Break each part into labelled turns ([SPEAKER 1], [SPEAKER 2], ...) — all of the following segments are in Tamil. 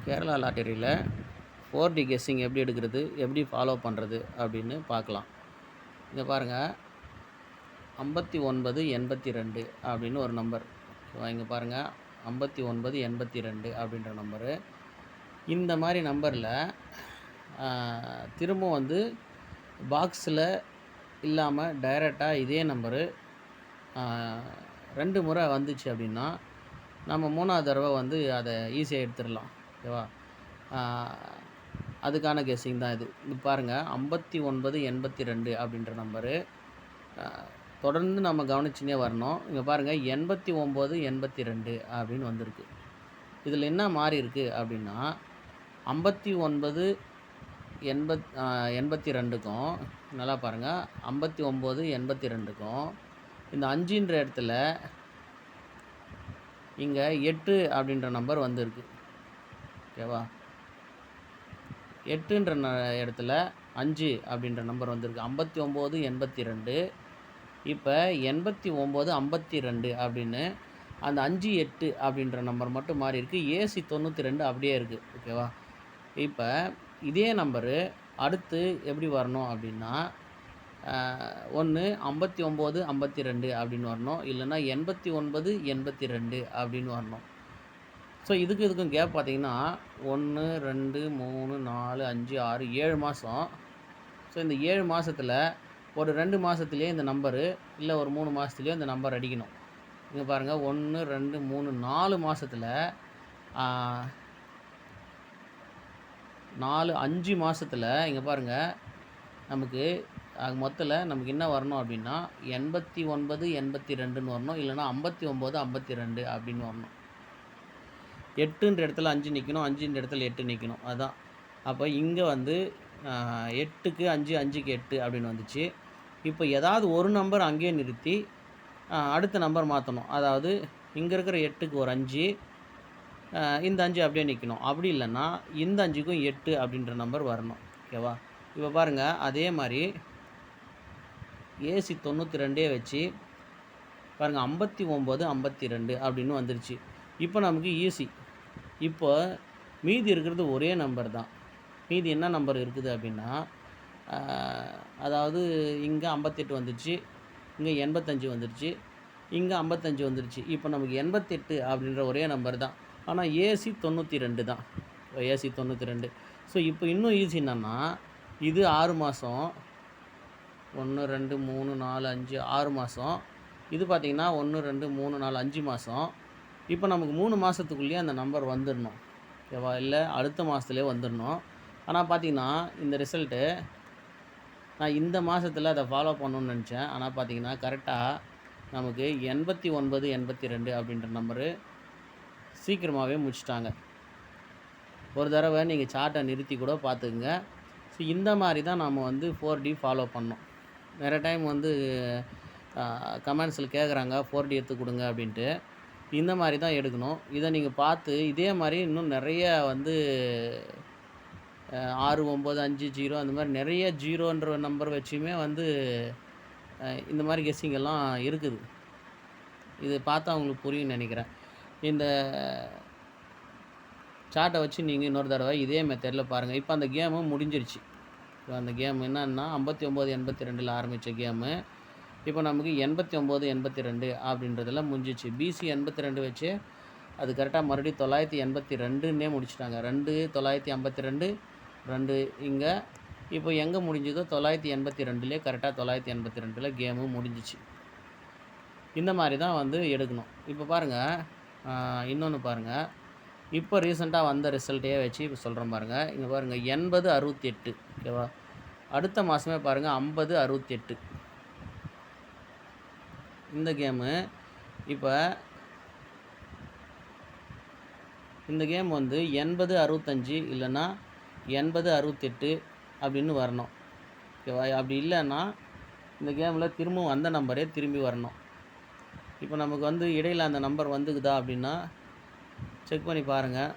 [SPEAKER 1] கேரளா லாட்டரியில் 4D கெஸ்ஸிங் எப்படி எடுக்கிறது, எப்படி ஃபாலோ பண்ணுறது அப்படின்னு பார்க்கலாம். இங்கே பாருங்கள், 5982 அப்படின்னு ஒரு நம்பர். இங்கே பாருங்கள், 5982 அப்படின்ற நம்பரு. இந்த மாதிரி நம்பரில் திரும்ப வந்து பாக்ஸில் இல்லாமல் டைரெக்டாக இதே நம்பரு 2 முறை வந்துச்சு அப்படின்னா, நம்ம 3வது தடவை வந்து அதை ஈஸியாக எடுத்துடலாம். ஓகேவா? அதுக்கான கெஸ்ஸிங் தான் இது. இது பாருங்கள், 5982 அப்படின்ற நம்பரு தொடர்ந்து நம்ம கவனிச்சுனே வரணும். இங்கே பாருங்கள், 8982 அப்படின்னு வந்திருக்கு. இதில் என்ன மாறி இருக்குது அப்படின்னா, 5982க்கும் நல்லா பாருங்கள், 5982க்கும் இந்த 5ன்ற இடத்துல இங்கே 8 அப்படின்ற நம்பர் வந்திருக்கு. ஓகேவா? 8ன்ற இடத்துல 5 அப்படின்ற நம்பர் வந்திருக்கு. 5982. இப்போ 8952 அப்படின்னு அந்த 58 அப்படின்ற நம்பர் மட்டும் மாறி இருக்குது. ஏசி 92 அப்படியே இருக்குது. ஓகேவா? இப்போ இதே நம்பரு அடுத்து எப்படி வரணும் அப்படின்னா, ஒன்று 5952 அப்படின்னு வரணும், இல்லைன்னா 8982 அப்படின்னு வரணும். ஸோ இதுக்கும் கேப் பார்த்தீங்கன்னா 1, 2, 3, 4, 5, 6, 7 மாதம். ஸோ இந்த 7 மாதத்தில் ஒரு 2 மாதத்துலேயே இந்த நம்பரு, இல்லை ஒரு 3 மாதத்துலேயே இந்த நம்பர் அடிக்கணும். இங்கே பாருங்கள், 1, 2, 3, 4 மாதத்தில் 5 மாதத்தில் இங்கே பாருங்கள், நமக்கு மொத்தத்தில் நமக்கு என்ன வரணும் அப்படின்னா 8982ன்னு வரணும், இல்லைன்னா 5952 அப்படின்னு வரணும். 8ன்ற இடத்துல 5 நிற்கணும், 5ன்ற இடத்துல 8 நிற்கணும். அதுதான். அப்போ இங்கே வந்து 8க்கு 5, 5க்கு 8 அப்படின்னு வந்துச்சு. இப்போ ஏதாவது ஒரு நம்பர் அங்கேயே நிறுத்தி அடுத்த நம்பர் மாற்றணும். அதாவது இங்கே இருக்கிற 8க்கு ஒரு 5, இந்த 5 அப்படியே நிற்கணும். அப்படி இல்லைன்னா இந்த 5க்கும் 8 அப்படின்ற நம்பர் வரணும். ஓகேவா? இப்போ பாருங்கள், அதே மாதிரி ஏசி 92 வச்சு பாருங்கள், 5952 அப்படின்னு வந்துருச்சு. இப்போ நமக்கு ஈஸி. இப்போ மீதி இருக்கிறது ஒரே நம்பர் தான். மீதி என்ன நம்பர் இருக்குது அப்படின்னா, அதாவது இங்கே 58 வந்துருச்சு, இங்கே 85 வந்துருச்சு, இங்கே 55 வந்துருச்சு. இப்போ நமக்கு 88 அப்படின்ற ஒரே நம்பர் தான். ஆனால் ஏசி 92 தான். ஏசி 92. ஸோ இப்போ இன்னும் ஈஸி என்னன்னா, இது 6 மாதம். 1, 2, 3, 4, 5, 6 மாதம். இது பார்த்திங்கன்னா 1, 2, 3, 4, 5 மாதம். இப்போ நமக்கு 3 மாதத்துக்குள்ளேயே அந்த நம்பர் வந்துடணும். ஓகேவா? இல்லை அடுத்த மாதத்துலேயே வந்துடணும். ஆனால் பார்த்திங்கன்னா இந்த ரிசல்ட்டு நான் இந்த மாதத்தில் அதை ஃபாலோ பண்ணணுன்னு நினச்சேன். ஆனால் பார்த்திங்கன்னா கரெக்டாக நமக்கு 8982 அப்படின்ற நம்பரு சீக்கிரமாகவே முடிச்சிட்டாங்க. ஒரு தடவை நீங்கள் சார்ட்டை நிறுத்தி கூட பார்த்துக்குங்க. ஸோ இந்த மாதிரி தான் நம்ம வந்து 4D ஃபாலோ பண்ணோம். நிறைய டைம் வந்து கமெண்ட்ஸில் கேட்குறாங்க 4D எடுத்து கொடுங்க அப்படின்ட்டு. இந்த மாதிரி தான் எடுக்கணும். இதை நீங்கள் பார்த்து இதே மாதிரி இன்னும் நிறைய வந்து 6, 9, 5, 0 அந்த மாதிரி நிறைய 0ன்ற நம்பர் வச்சுமே வந்து இந்த மாதிரி கெஸ்ஸிங் எல்லாம் இருக்குது. இது பார்த்தா உங்களுக்கு புரியும்னு நினைக்கிறேன். இந்த சார்ட்டை வச்சு நீங்கள் இன்னொரு தடவை இதே மெத்தடில் பாருங்கள். இப்போ அந்த கேமு முடிஞ்சிருச்சு. இப்போ அந்த கேம் என்னன்னா 5982ல் ஆரம்பித்த கேமு இப்போ நமக்கு 8982 அப்படின்றதெல்லாம் முடிஞ்சிச்சு. பிசி 82 வச்சு அது கரெக்டாக மறுபடியும் 982ன்னே முடிச்சிட்டாங்க. 2 952 2 இங்கே. இப்போ எங்கே முடிஞ்சதோ 982லே கரெக்டாக 982ல் கேமு முடிஞ்சிச்சு. இந்த மாதிரி தான் வந்து எடுக்கணும். இப்போ பாருங்கள், இன்னொன்று பாருங்கள். இப்போ ரீசெண்டாக வந்த ரிசல்ட்டையே வச்சு இப்போ சொல்கிறேன் பாருங்கள். இங்கே பாருங்கள், 8068. ஓகேவா? அடுத்த மாதமே பாருங்கள் 5068. இந்த கேமு இப்போ இந்த கேம் வந்து 8065 இல்லைன்னா 8068 அப்படின்னு வரணும். ஓகேவா? அப்படி இல்லைன்னா இந்த கேமில் திரும்பவும் அந்த நம்பரே திரும்பி வரணும். இப்போ நமக்கு வந்து இடையில் அந்த நம்பர் வந்துக்குதா அப்படின்னா செக் பண்ணி பாருங்கள்.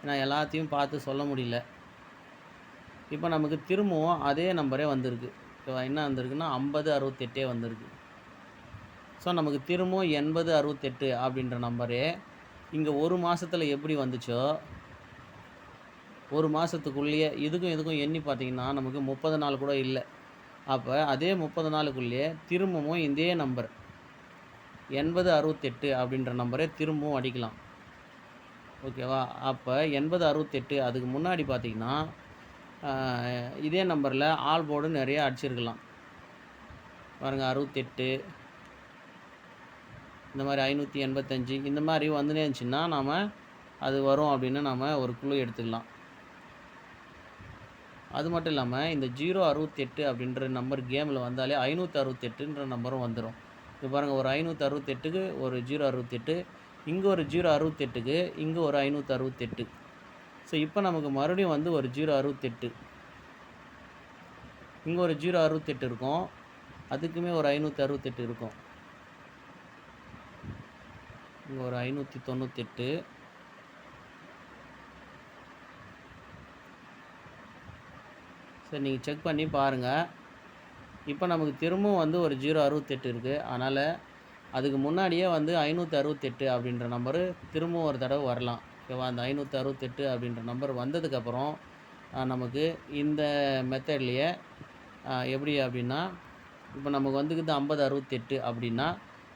[SPEAKER 1] நான் எல்லாத்தையும் பார்த்து சொல்ல முடியல. இப்போ நமக்கு திரும்பவும் அதே நம்பரே வந்திருக்கு. ஓகேவா? என்ன வந்திருக்குன்னா 5068 வந்திருக்கு. ஸோ நமக்கு திரும்பவும் 8068 அப்படின்ற நம்பரே இங்கே ஒரு மாதத்தில் எப்படி வந்துச்சோ ஒரு மாதத்துக்குள்ளேயே இதுக்கும் எண்ணி பார்த்தீங்கன்னா நமக்கு 30 நாள் கூட இல்லை. அப்போ அதே 30 நாளுக்குள்ளேயே திரும்பவும் இதே நம்பர் 8068 அப்படின்ற நம்பரை திரும்பவும் அடிக்கலாம். ஓகேவா? அப்போ 8068 அதுக்கு முன்னாடி பார்த்தீங்கன்னா இதே நம்பரில் ஆல் போர்டு நிறைய அடிச்சிருக்கலாம். பாருங்கள் 68 இந்த மாதிரி 585 இந்த மாதிரி வந்துனே இருந்துச்சுன்னா நாம் அது வரும் அப்படின்னு நாம் ஒரு குழு எடுத்துக்கலாம். அது மட்டும் இல்லாமல் இந்த 068 அப்படின்ற நம்பர் கேமில் வந்தாலே 568ன்ற நம்பரும் வந்துடும். இப்போ பாருங்கள் ஒரு 568க்கு ஒரு 068 இங்கே ஒரு 068க்கு இங்கே ஒரு 568. ஸோ இப்போ நமக்கு மறுபடியும் வந்து ஒரு 068 இங்கே ஒரு 068 இருக்கும். அதுக்குமே ஒரு 568 இருக்கும். இங்கே ஒரு 598. சரி நீங்கள் செக் பண்ணி பாருங்கள். இப்போ நமக்கு திரும்பவும் வந்து ஒரு 068 இருக்குது. அதனால் அதுக்கு முன்னாடியே வந்து 568 அப்படின்ற நம்பரு திரும்பவும் ஒரு தடவை வரலாம். ஓகேவா? அந்த 568 அப்படின்ற நம்பர் வந்ததுக்கப்புறம் நமக்கு இந்த மெத்தட்லேயே எப்படி அப்படின்னா இப்போ நமக்கு வந்துக்குது 5068 அப்படின்னா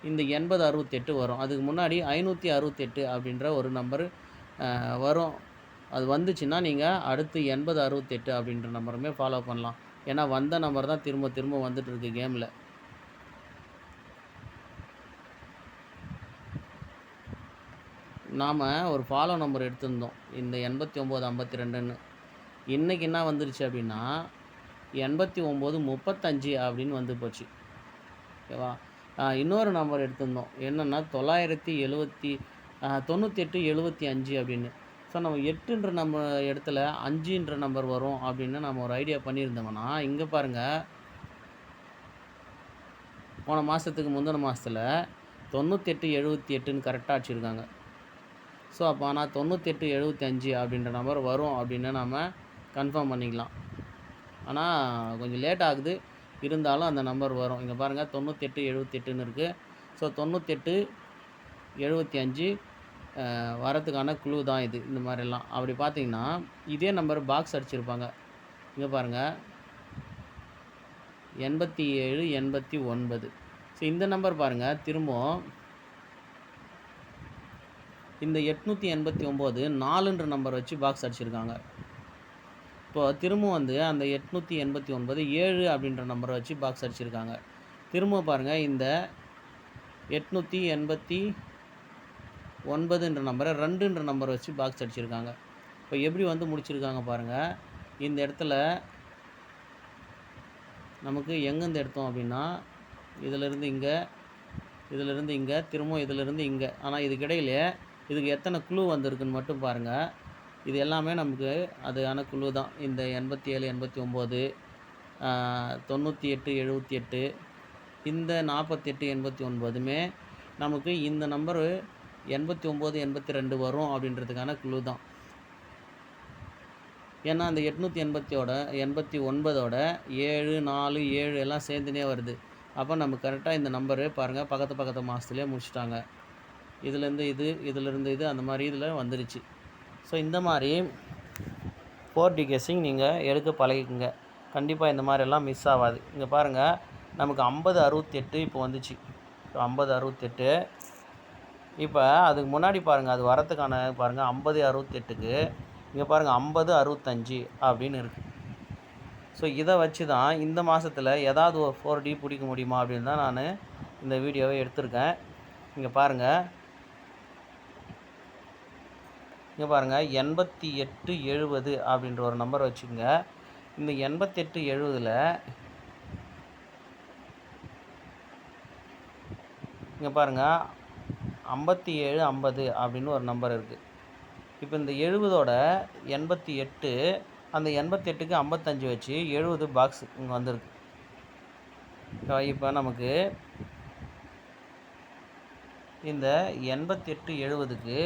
[SPEAKER 1] இந்த 8068 வரும். அதுக்கு முன்னாடி 568 அப்படின்ற ஒரு நம்பரு வரும். அது வந்துச்சுன்னா நீங்கள் அடுத்து 8068 அப்படின்ற நம்பருமே ஃபாலோ பண்ணலாம். ஏன்னா வந்த நம்பர் தான் திரும்ப திரும்ப வந்துட்டுருக்கு கேமில். நாம் ஒரு ஃபாலோ நம்பர் எடுத்திருந்தோம் இந்த 8952ன்னு. இன்றைக்கி என்ன வந்துருச்சு அப்படின்னா 8935 அப்படின்னு வந்து போச்சு. ஓகேவா? இன்னொரு நம்பர் எடுத்திருந்தோம் என்னென்னா 9875 அப்படின்னு. ஸோ நம்ம 8ன்ற நம்ம இடத்துல 5ன்ற நம்பர் வரும் அப்படின்னு நம்ம ஒரு ஐடியா பண்ணியிருந்தோம்னா இங்கே பாருங்கள் போன மாதத்துக்கு முந்தின மாதத்தில் 9878ன்னு கரெக்டாக அடிச்சிருக்காங்க. ஸோ அப்போ ஆனால் 9875 அப்படின்ற நம்பர் வரும் அப்படின்னு நம்ம கன்ஃபார்ம் பண்ணிக்கலாம். ஆனால் கொஞ்சம் லேட் ஆகுது, இருந்தாலும் அந்த நம்பர் வரும். இங்கே பாருங்கள் 9878ன்னு இருக்குது. ஸோ 9875 வரத்துக்கான குழு தான் இது. இந்த மாதிரிலாம் அப்படி பார்த்தீங்கன்னா இதே நம்பர் பாக்ஸ் அடிச்சிருப்பாங்க. இங்கே பாருங்கள் 87 89. ஸோ இந்த நம்பர் பாருங்கள் திரும்பவும் இந்த 889 4ன்ற நம்பர் வச்சு பாக்ஸ் அடிச்சிருக்காங்க. இப்போது திரும்பவும் வந்து அந்த 889 7 அப்படின்ற நம்பரை வச்சு பாக்ஸ் அடிச்சிருக்காங்க. திரும்ப பாருங்கள் இந்த 889ன்ற நம்பரை 2ன்ற நம்பரை வச்சு பாக்ஸ் அடிச்சிருக்காங்க. இப்போ எப்படி வந்து முடிச்சிருக்காங்க பாருங்கள். இந்த இடத்துல நமக்கு எங்கேருந்து எடுத்தோம் அப்படின்னா இதிலிருந்து இங்கே, இதிலிருந்து இங்கே, திரும்பவும் இதிலிருந்து இங்கே. ஆனால் இதுக்கிடையிலே இதுக்கு எத்தனை குழு வந்திருக்குன்னு மட்டும் பாருங்கள். இது எல்லாமே நமக்கு அதுக்கான குழு தான். இந்த 87 89 98 78 இந்த 48 89மே நமக்கு இந்த நம்பரு 89 82 வரும் அப்படின்றதுக்கான குழு தான். ஏன்னா அந்த 889ஓட 7 4 7 எல்லாம் சேர்ந்துனே வருது. அப்போ நம்ம கரெக்டாக இந்த நம்பரு பாருங்கள் பக்கத்து மாதத்துலேயே முடிச்சிட்டாங்க. இதுலேருந்து இது, இதிலேருந்து இது, அந்த மாதிரி இதில் வந்துருச்சு. ஸோ இந்த மாதிரி 4D கெஸ்ஸிங் நீங்கள் எடுக்க பழகிக்குங்க. கண்டிப்பாக இந்த மாதிரியெல்லாம் மிஸ் ஆகாது. இங்கே பாருங்கள் நமக்கு 5068 இப்போ வந்துச்சு. 5068 இப்போ அதுக்கு முன்னாடி பாருங்கள் அது வரத்துக்கான பாருங்கள் 5068க்கு இங்கே பாருங்கள் 5065 அப்படின்னு இருக்குது. ஸோ இதை வச்சு தான் இந்த மாதத்தில் ஏதாவது ஒரு 4D பிடிக்க முடியுமா அப்படின்னு தான் நான் இந்த வீடியோவை எடுத்திருக்கேன். இங்கே பாருங்கள் 8870 அப்படின்ற ஒரு நம்பர் வச்சுக்கோங்க. இந்த 8870ல் இங்கே பாருங்கள் 5750 அப்படின்னு ஒரு நம்பர் இருக்குது. இப்போ இந்த 70ஓட 88 அந்த 88க்கு 55 வச்சு 70 பாக்ஸ் இங்கே வந்திருக்கு. இப்போ நமக்கு இந்த 8870க்கு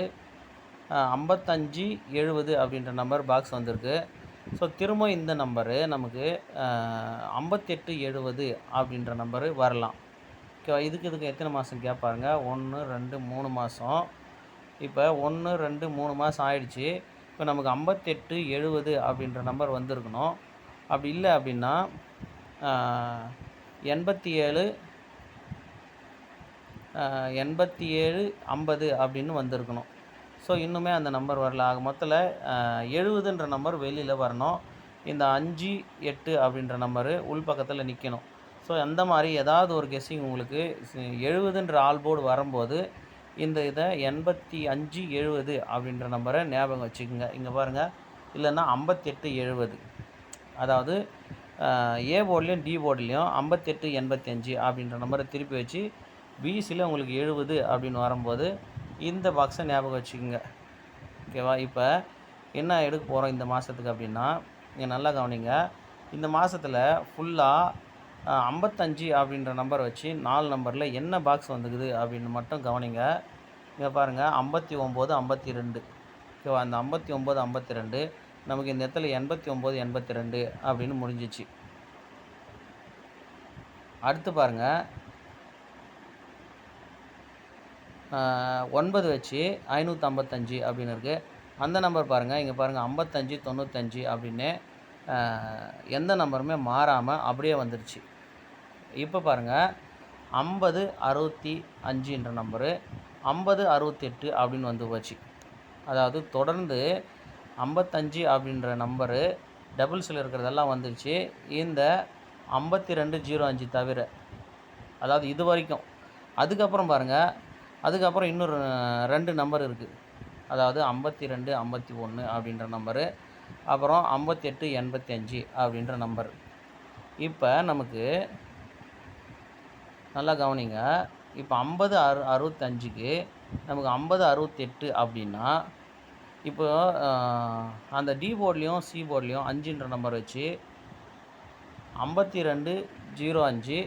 [SPEAKER 1] 5570 அப்படின்ற நம்பர் பாக்ஸ் வந்திருக்கு. ஸோ திரும்ப இந்த நம்பரு நமக்கு 5870 அப்படின்ற நம்பரு வரலாம். ஓகேவா? இதுக்கு எத்தனை மாதம் கேட்பாருங்க? 1 2 3 மாதம். இப்போ 1, 2, 3 மாதம் ஆயிடுச்சு. இப்போ நமக்கு 58, 70 அப்படின்ற நம்பர் வந்திருக்கணும். அப்படி இல்லை அப்படின்னா 87 50 அப்படின்னு வந்திருக்கணும். ஸோ இன்னுமே அந்த நம்பர் வரல. ஆக மொத்தத்தில் 70ன்ற நம்பர் வெளியில் வரணும். இந்த 5, 8 அப்படின்ற நம்பரு உள்பக்கத்தில் நிற்கணும். ஸோ அந்த மாதிரி ஏதாவது ஒரு கெஸ்ஸிங் உங்களுக்கு 70ன்ற ஆல்போர்டு வரும்போது இந்த இதை 85, 70 அப்படின்ற நம்பரை ஞாபகம் வச்சுக்கோங்க. இங்கே பாருங்கள், இல்லைன்னா 58, 70. அதாவது ஏ போர்ட்லேயும் டி போர்ட்லேயும் 58, 85 அப்படின்ற நம்பரை திருப்பி வச்சு பிசியில் உங்களுக்கு 70 அப்படின்னு வரும்போது இந்த பாக்ஸை ஞாபகம் வச்சுக்கோங்க. ஓகேவா? இப்போ என்ன எடுக்க போகிறோம் இந்த மாதத்துக்கு அப்படின்னா, நீங்கள் நல்லா கவனிங்க. இந்த மாதத்தில் ஃபுல்லாக 55 அப்படின்ற நம்பர் வச்சு 4 நம்பரில் என்ன பாக்ஸ் வந்துக்குது அப்படின்னு மட்டும் கவனிங்க. இங்கே பாருங்கள், 59, 52. ஓகேவா? அந்த 59, 52 நமக்கு இந்த இடத்துல 89, 82 அப்படின்னு முடிஞ்சிச்சு. அடுத்து பாருங்கள், 9 வச்சு 555 அப்படின்னு இருக்குது. அந்த நம்பர் பாருங்கள், இங்கே பாருங்கள் 55, 95 அப்படின்னு எந்த நம்பருமே மாறாமல் அப்படியே வந்துடுச்சு. இப்போ பாருங்கள், 50, 65ன்ற நம்பரு 50, 68 அப்படின்னு வந்து போச்சு. அதாவது தொடர்ந்து 55 அப்படின்ற நம்பரு டபுள்ஸில் இருக்கிறதெல்லாம் வந்துடுச்சு. இந்த 5205 தவிர, அதாவது இது வரைக்கும். அதுக்கப்புறம் பாருங்கள், அதுக்கப்புறம் இன்னொரு 2 நம்பர் இருக்குது. அதாவது 52, 51 அப்படின்ற நம்பரு, அப்புறம் 58, 85 அப்படின்ற நம்பர். இப்போ நமக்கு நல்லா கவனிங்க. இப்போ 50, 65க்கு நமக்கு 50, 68 அப்படின்னா, இப்போ அந்த டி போர்ட்லேயும் சி போர்ட்லேயும் 5ன்ற நம்பர் வச்சு 52, 05,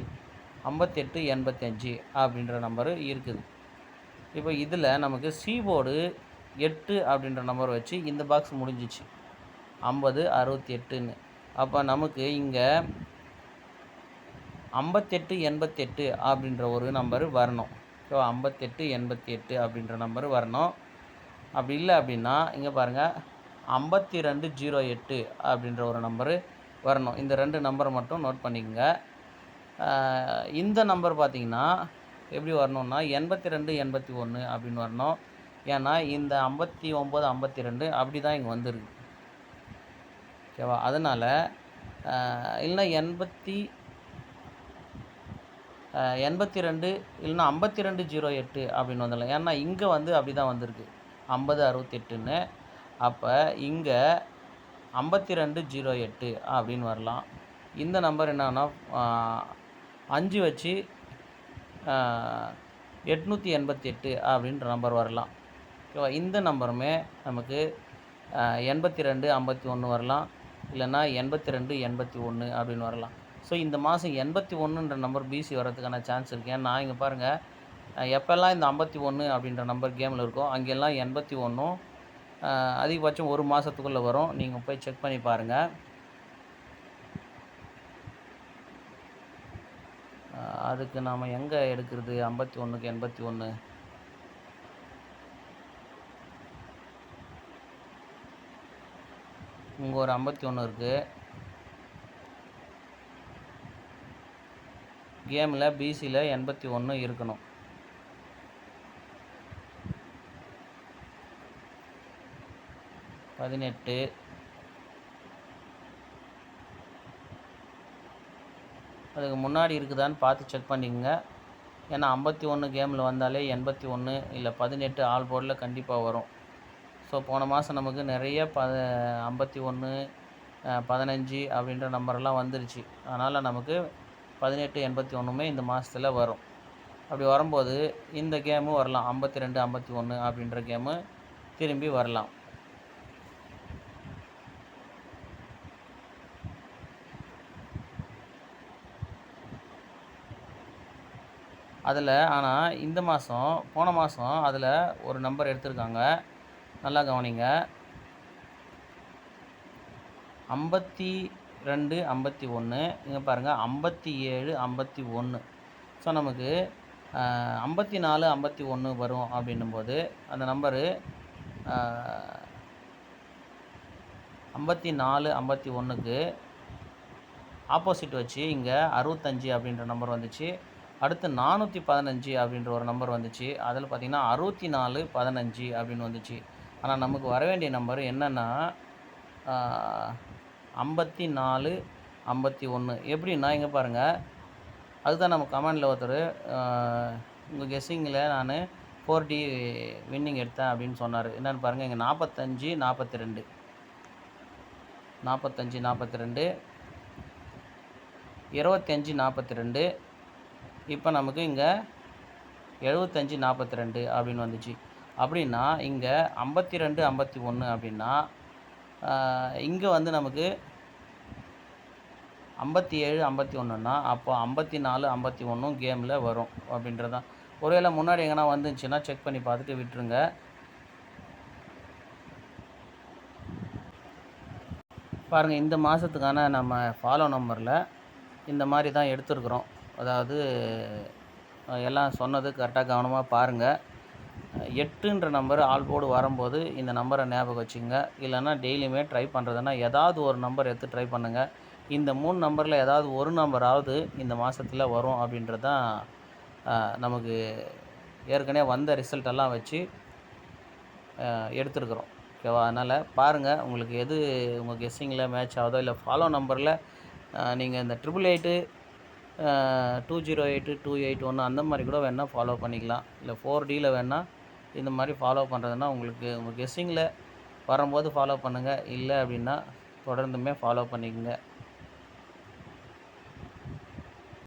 [SPEAKER 1] 58, 85 அப்படின்ற நம்பரு இருக்குது. இப்போ இதில் நமக்கு சி போர்டு 8 அப்படின்ற நம்பர் வச்சு இந்த பாக்ஸ் முடிஞ்சிச்சு, 50, 68ன்னு. அப்போ நமக்கு இங்கே 58, 88 அப்படின்ற ஒரு நம்பர் வரணும். ஸோ 58, 88 அப்படின்ற நம்பர் வரணும். அப்படி இல்லை அப்படின்னா இங்கே பாருங்கள், 52, 08 அப்படின்ற ஒரு நம்பரு வரணும். இந்த 2 நம்பரை மட்டும் நோட் பண்ணிக்கோங்க. இந்த நம்பர் பார்த்திங்கன்னா எப்படி வரணும்னா 82, 81 அப்படின்னு வரணும். ஏன்னா இந்த 59, 52 அப்படி தான் இங்கே வந்துருக்கு. ஓகேவா? அதனால் இல்லைன்னா 82 இல்லைன்னா 52, 08 அப்படின்னு வந்துடலாம். ஏன்னா இங்கே வந்து அப்படி தான் வந்திருக்கு, 50, 68ன்னு. அப்போ இங்கே 52, 08 அப்படின்னு வரலாம். இந்த நம்பர் என்னன்னா 5 வச்சு 888 அப்படின்ற நம்பர் வரலாம். ஓகேவா? இந்த நம்பருமே நமக்கு 82, 51 வரலாம், இல்லைன்னா 82, 81 அப்படின்னு வரலாம். ஸோ இந்த மாதம் 81ன்ற நம்பர் பிசி வரதுக்கான சான்ஸ் இருக்குது. ஏன்னா இங்கே பாருங்கள், எப்போல்லாம் இந்த 51 அப்படின்ற நம்பர் கேமில் இருக்கோ அங்கெல்லாம் 81ம் அதிகபட்சம் ஒரு மாதத்துக்குள்ளே வரும். நீங்கள் போய் செக் பண்ணி பாருங்கள். அதுக்கு நாம் எங்கே எடுக்கிறது 51க்கு 81? இங்கே ஒரு 51 இருக்குது. கேமில் பிசியில் 81 இருக்கணும். பதினெட்டு, அதுக்கு முன்னாடி இருக்குதான்னு பார்த்து செக் பண்ணிக்கோங்க. ஏன்னா 51 கேமில் வந்தாலே 81 இல்லை 18 ஆல் போர்டில் கண்டிப்பாக வரும். ஸோ போன மாதம் நமக்கு நிறைய 51, 15 அப்படின்ற நம்பரெல்லாம் வந்துருச்சு. அதனால் நமக்கு 18, 81மே இந்த மாதத்தில் வரும். அப்படி வரும்போது இந்த கேமும் வரலாம், 52, 51 அப்படின்ற கேமு திரும்பி வரலாம். அதில் ஆனால் இந்த மாதம், போன மாதம் அதில் ஒரு நம்பர் எடுத்திருக்காங்க, நல்லா கவனிங்க. 52, 51, இங்கே பாருங்கள் 57, 51. ஸோ நமக்கு 54, 51 வரும் அப்படின்னும்போது அந்த நம்பரு 54, 51க்கு ஆப்போசிட் வச்சு இங்கே 65 அப்படின்ற நம்பர் வந்துச்சு. அடுத்து 415 அப்படின்ற ஒரு நம்பர் வந்துச்சு. அதில் பார்த்தீங்கன்னா 64, 15 அப்படின்னு வந்துச்சு. ஆனால் நமக்கு வர வேண்டிய நம்பர் என்னென்னா 54, 51 எப்படின்னா இங்கே பாருங்கள். அதுதான் நம்ம கமெண்டில் ஒருத்தர் உங்கள் கெஸ்ஸிங்கில் நான் 4D வின்னிங் எடுத்தேன் அப்படின்னு சொன்னார். என்னென்னு பாருங்கள். இங்கே 45, 42 45, 42 25, 42 இப்போ நமக்கு இங்கே 75, 42 அப்படின்னு வந்துச்சு. அப்படின்னா இங்கே 52, 51 அப்படின்னா இங்கே வந்து நமக்கு 57, 51ன்னா அப்போ 54, 51 கேமில் வரும் அப்படின்றது தான். ஒருவேளை முன்னாடி எங்கன்னா வந்துச்சுன்னா செக் பண்ணி பார்த்துட்டு விட்டுருங்க. பாருங்கள், இந்த மாதத்துக்கான நம்ம ஃபாலோ நம்பரில் இந்த மாதிரி தான் எடுத்துருக்குறோம். அதாவது எல்லாம் சொன்னது கரெக்டாக கவனமாக பாருங்கள். 8ன்ற நம்பர் ஆல் போர்டு வரும்போது இந்த நம்பரை ஞாபகம் வச்சுங்க. இல்லைன்னா டெய்லியுமே ட்ரை பண்ணுறதுன்னா ஏதாவது ஒரு நம்பர் எடுத்து ட்ரை பண்ணுங்கள். இந்த 3 நம்பரில் ஏதாவது ஒரு நம்பராவது இந்த மாதத்தில் வரும் அப்படின்றது தான் நமக்கு ஏற்கனவே வந்த ரிசல்ட்டெல்லாம் வச்சு எடுத்துருக்குறோம். ஓகேவா? அதனால் பாருங்கள், உங்களுக்கு எது உங்கள் கெஸ்ஸிங்கில் மேட்ச் ஆகுதோ, இல்லை ஃபாலோ நம்பரில் நீங்கள் இந்த 888 208 281 அந்த மாதிரி கூட வேணால் ஃபாலோ பண்ணிக்கலாம். இல்லை 4Dயில் வேணால் இந்த மாதிரி ஃபாலோ பண்ணுறதுன்னா உங்களுக்கு உங்கள் கெஸ்ஸிங்கில் வரும்போது ஃபாலோ பண்ணுங்கள். இல்லை அப்படின்னா தொடர்ந்துமே ஃபாலோ பண்ணிக்கோங்க.